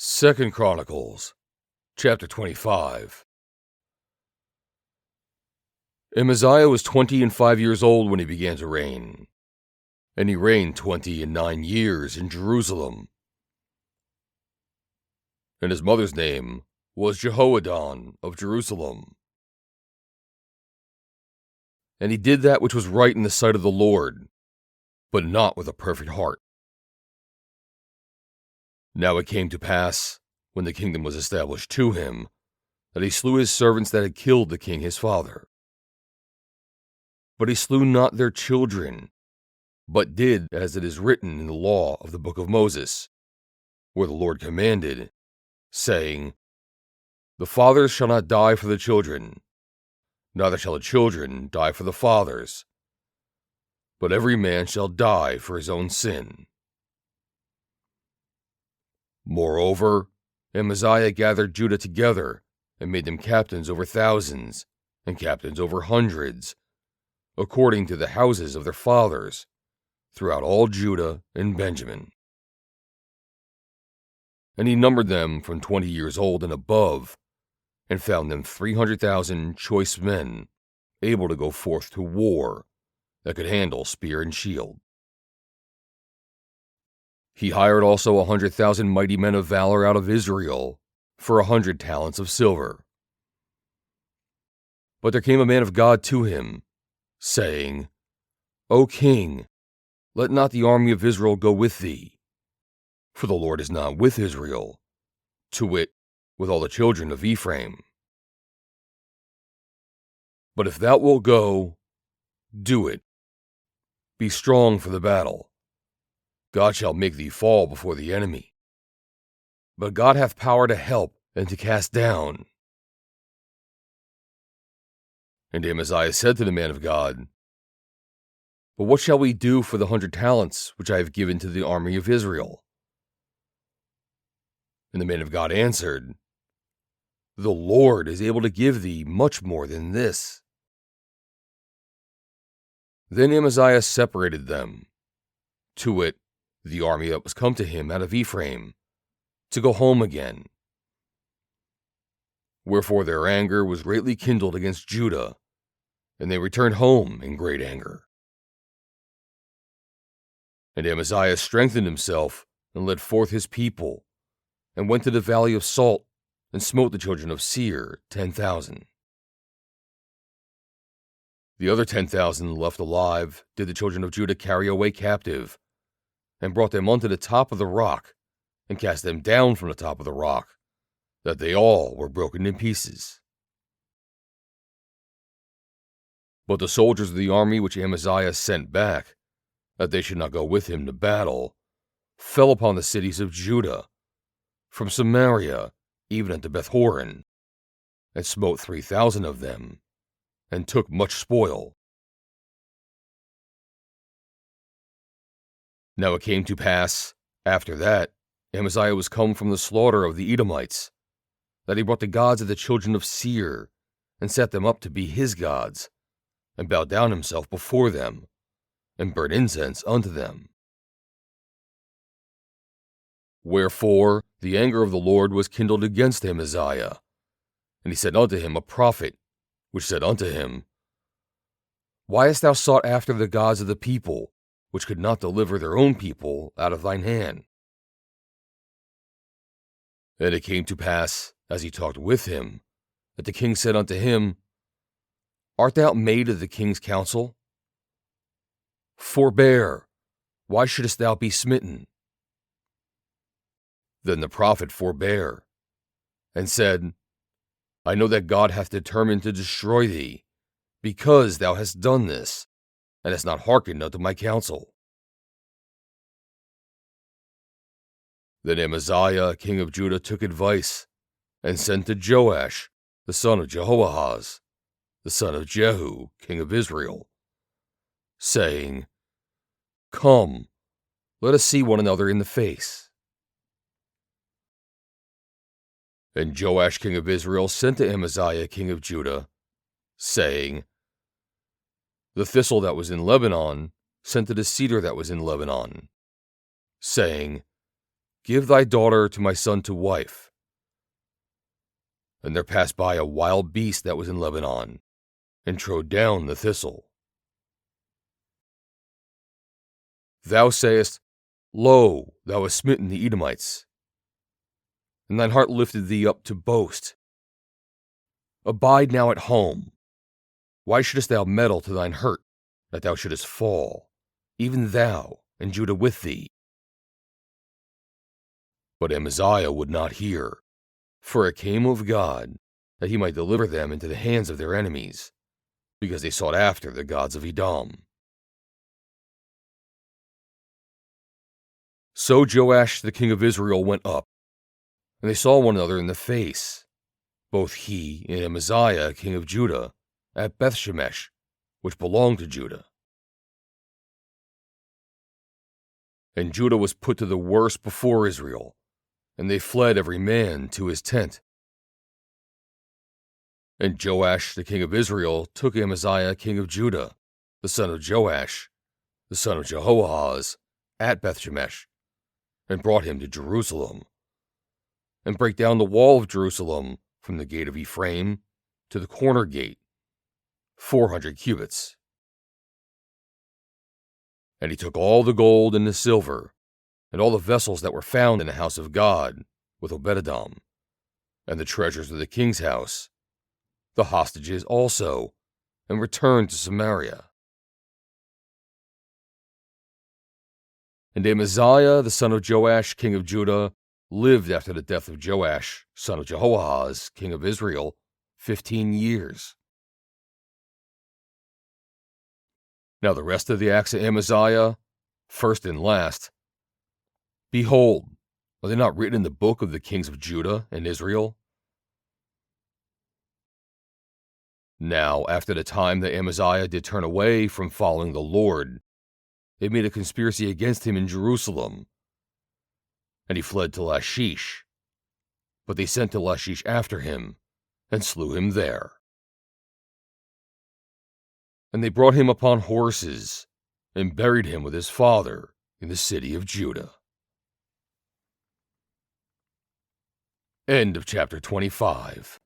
Second Chronicles, chapter 25. Amaziah was 25 old when he began to reign, and he reigned 29 years in Jerusalem. And his mother's name was Jehoaddan of Jerusalem. And he did that which was right in the sight of the Lord, but not with a perfect heart. Now it came to pass, when the kingdom was established to him, that he slew his servants that had killed the king his father. But he slew not their children, but did as it is written in the law of the book of Moses, where the Lord commanded, saying, The fathers shall not die for the children, neither shall the children die for the fathers, but every man shall die for his own sin. Moreover, Amaziah gathered Judah together, and made them captains over thousands, and captains over hundreds, according to the houses of their fathers, throughout all Judah and Benjamin. And he numbered them from 20 years old and above, and found them 300,000 choice men, able to go forth to war, that could handle spear and shield. He hired also 100,000 mighty men of valor out of Israel, for 100 talents of silver. But there came a man of God to him, saying, O king, let not the army of Israel go with thee, for the Lord is not with Israel, to wit, with all the children of Ephraim. But if thou wilt go, do it. Be strong for the battle. God shall make thee fall before the enemy. But God hath power to help and to cast down. And Amaziah said to the man of God, But what shall we do for the 100 talents which I have given to the army of Israel? And the man of God answered, The Lord is able to give thee much more than this. Then Amaziah separated them, to wit, the army that was come to him out of Ephraim, to go home again. Wherefore their anger was greatly kindled against Judah, and they returned home in great anger. And Amaziah strengthened himself, and led forth his people, and went to the valley of Salt, and smote the children of Seir 10,000. The other 10,000 left alive did the children of Judah carry away captive, and brought them unto the top of the rock, and cast them down from the top of the rock, that they all were broken in pieces. But the soldiers of the army which Amaziah sent back, that they should not go with him to battle, fell upon the cities of Judah, from Samaria even unto Beth-horon, and smote 3,000 of them, and took much spoil. Now it came to pass, after that, Amaziah was come from the slaughter of the Edomites, that he brought the gods of the children of Seir, and set them up to be his gods, and bowed down himself before them, and burnt incense unto them. Wherefore the anger of the Lord was kindled against Amaziah, and he sent unto him a prophet, which said unto him, Why hast thou sought after the gods of the people, which could not deliver their own people out of thine hand? And it came to pass, as he talked with him, that the king said unto him, Art thou made of the king's counsel? Forbear, why shouldest thou be smitten? Then the prophet forbare, and said, I know that God hath determined to destroy thee, because thou hast done this, and hast not hearkened unto my counsel. Then Amaziah king of Judah took advice, and sent to Joash the son of Jehoahaz, the son of Jehu king of Israel, saying, Come, let us see one another in the face. And Joash king of Israel sent to Amaziah king of Judah, saying, The thistle that was in Lebanon sent to the cedar that was in Lebanon, saying, Give thy daughter to my son to wife. And there passed by a wild beast that was in Lebanon, and trode down the thistle. Thou sayest, Lo, thou hast smitten the Edomites, and thine heart lifted thee up to boast. Abide now at home. Why shouldest thou meddle to thine hurt, that thou shouldest fall, even thou, and Judah with thee? But Amaziah would not hear, for it came of God, that he might deliver them into the hands of their enemies, because they sought after the gods of Edom. So Joash the king of Israel went up, and they saw one another in the face, both he and Amaziah king of Judah, at Bethshemesh, which belonged to Judah. And Judah was put to the worse before Israel, and they fled every man to his tent. And Joash the king of Israel took Amaziah king of Judah, the son of Joash, the son of Jehoahaz, at Bethshemesh, and brought him to Jerusalem, and brake down the wall of Jerusalem from the gate of Ephraim to the corner gate, 400 cubits. And he took all the gold and the silver, and all the vessels that were found in the house of God, with Obed-edom, and the treasures of the king's house, the hostages also, and returned to Samaria. And Amaziah the son of Joash king of Judah lived after the death of Joash son of Jehoahaz king of Israel 15 years. Now the rest of the acts of Amaziah, first and last, behold, are they not written in the book of the kings of Judah and Israel? Now, after the time that Amaziah did turn away from following the Lord, they made a conspiracy against him in Jerusalem, and he fled to Lachish. But they sent to Lachish after him, and slew him there. And they brought him upon horses, and buried him with his father in the city of Judah. End of chapter 25.